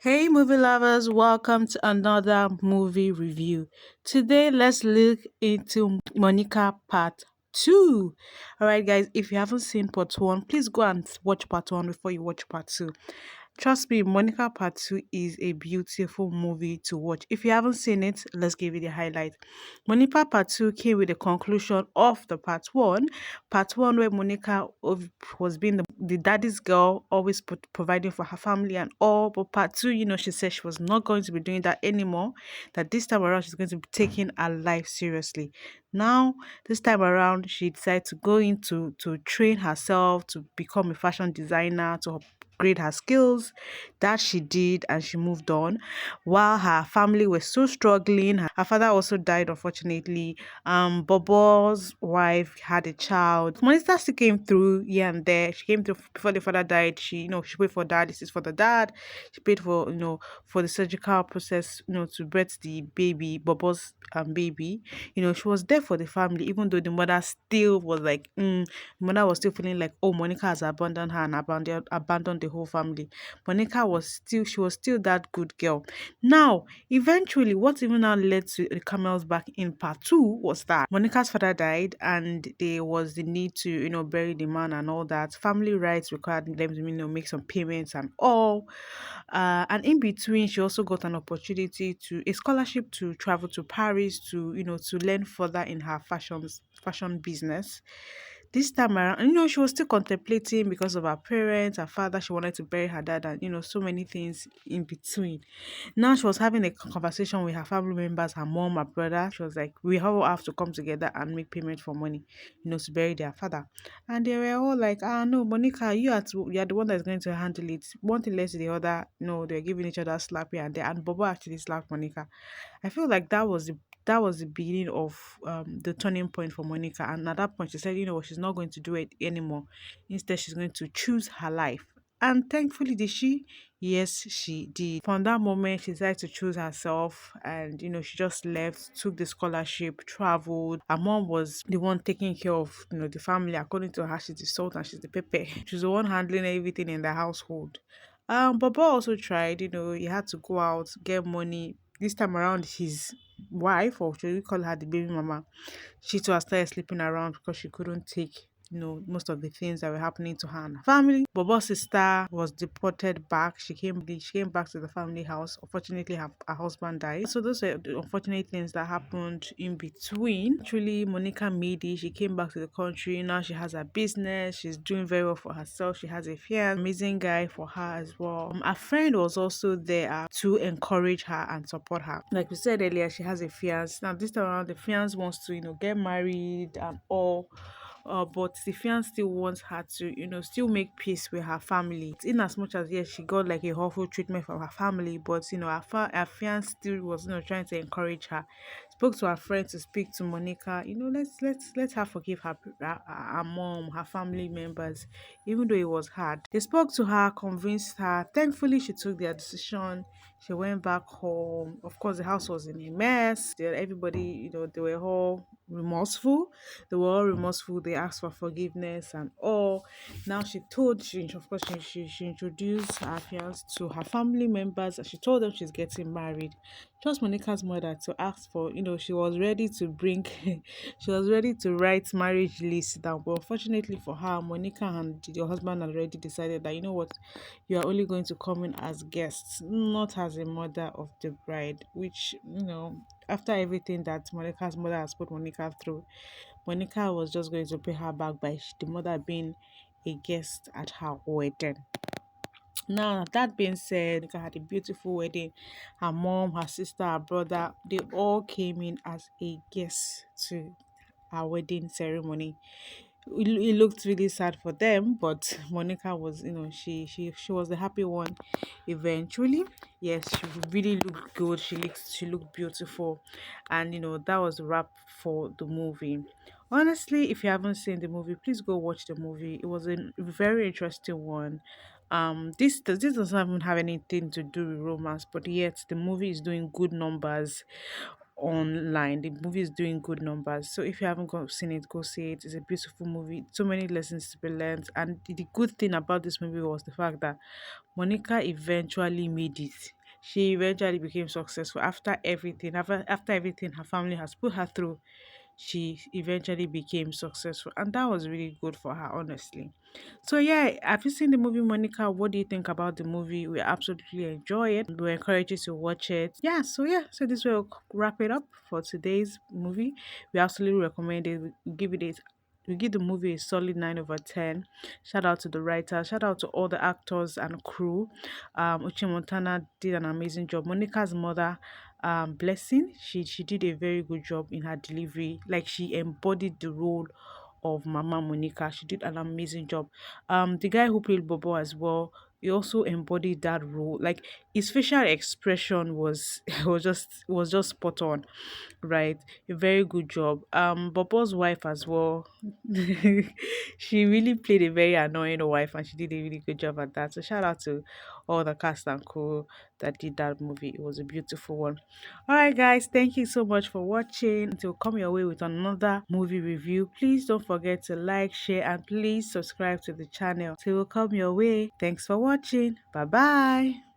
Hey, movie lovers, welcome to another movie review. Today, let's look into Monica Part 2. All right, guys, if you haven't seen Part 1, please go and watch Part 1 before you watch Part 2. Trust me, Monica Part 2 is a beautiful movie to watch. If you haven't seen it, let's give you the highlight. Monica Part 2 came with the conclusion of the Part 1. Part 1, where Monica was being the daddy's girl, always providing for her family and all. But Part 2, she said she was not going to be doing that anymore, that this time around she's going to be taking her life seriously. Now, this time around, she decided to go into to train herself to become a fashion designer, to upgrade her skills. That she did, and she moved on. While her family was still struggling, her father also died, unfortunately. Bobo's wife had a child. Monista still came through here and there. She came through before the father died. She paid for dialysis for the dad. She paid for, for the surgical process, to birth the baby, Bobo's baby. She was there for the family, even though the mother still was like, the mother was still feeling like, oh, Monica has abandoned her and abandoned the whole family. Monica she was still that good girl. Now, eventually, what even now led to the camels back in part two was that Monica's father died, and there was the need to, bury the man and all that. Family rights required them to, make some payments and all. And in between, she also got an opportunity to a scholarship to travel to Paris to, to learn further in her fashion business. This time around, she was still contemplating because of her parents, her father. She wanted to bury her dad, and so many things in between. Now she was having a conversation with her family members, her mom, her brother. She was like, "We all have to come together and make payment for money, to bury their father." And they were all like, "Ah, no, Monica, you are the one that's going to handle it." One thing led to the other. They're giving each other slap here and there, and Bobo actually slapped Monica. I feel like that was the beginning of the turning point for Monica. And at that point, she said, what, she's not going to do it anymore. Instead, she's going to choose her life. And thankfully, did she? Yes, she did. From that moment, she decided to choose herself, and she just left, took the scholarship, traveled. Her mom was the one taking care of the family. According to her, she's the salt and she's the pepper. She's the one handling everything in the household. Baba also tried, he had to go out, get money. This time around, his wife, or should we call her the baby mama, she too has started sleeping around because she couldn't take most of the things that were happening to her and her family. Bobo's sister was deported back. She came back to the family house. Unfortunately, her husband died. So those are the unfortunate things that happened in between. Actually, Monica made it. She came back to the country. Now she has a business. She's doing very well for herself. She has a fiance, amazing guy for her as well. Her friend was also there to encourage her and support her. Like we said earlier, she has a fiance. Now this time around, the fiance wants to, get married and all. But the fiance still wants her to, still make peace with her family. In as much as, yes, she got like a awful treatment from her family, but her fiance still was, trying to encourage her. Spoke to her friend to speak to Monica. Let her forgive her mom, her family members, even though it was hard. They spoke to her, convinced her. Thankfully, she took their decision. She went back home. Of course, the house was in a mess. Everybody, they were all remorseful. They were all remorseful. They asked for forgiveness and all. Now of course, she introduced her fiance to her family members. She told them she's getting married. Just Monica's mother to ask for, she was ready to bring, she was ready to write marriage list down. But unfortunately for her, Monica and your husband had already decided that, what, you are only going to come in as guests, not as a mother of the bride, which, after everything that Monica's mother has put Monica through, Monica was just going to pay her back by the mother being a guest at her wedding. Now, that being said, Monica had a beautiful wedding. Her mom, her sister, her brother, they all came in as a guest to our wedding ceremony. It looked really sad for them, but Monica was, she was the happy one eventually. Yes, she really looked good. She looked beautiful, and that was the wrap for the movie. Honestly, if you haven't seen the movie, please go watch the movie. It was a very interesting one. This doesn't even have anything to do with romance, but yet the movie is doing good numbers online. The movie is doing good numbers. So if you haven't seen it, go see it. It's a beautiful movie. So many lessons to be learned. And the good thing about this movie was the fact that Monica eventually made it. She eventually became successful after everything. After everything her family has put her through, she eventually became successful, and that was really good for her, honestly. So yeah, have you seen the movie Monica? What do you think about the movie? We absolutely enjoy it. We encourage you to watch it. So this will wrap it up for today's movie. We absolutely recommend it. We give it a we give the movie a solid 9/10. Shout out to the writer, shout out to all the actors and crew. Uche Montana did an amazing job. Monica's mother, Blessing, she did a very good job in her delivery. Like, she embodied the role of Mama Monica. She did an amazing job. The guy who played Bobo as well, he also embodied that role. Like, his facial expression was was just spot on, right? A very good job. Bobo's wife as well. She really played a very annoying wife, and she did a really good job at that. So shout out to all the cast and crew that did that movie. It was a beautiful one. All right, guys, thank you so much for watching. To come your way with another movie review, please don't forget to like, share, and please subscribe to the channel. Till come your way. Thanks for watching. Bye bye.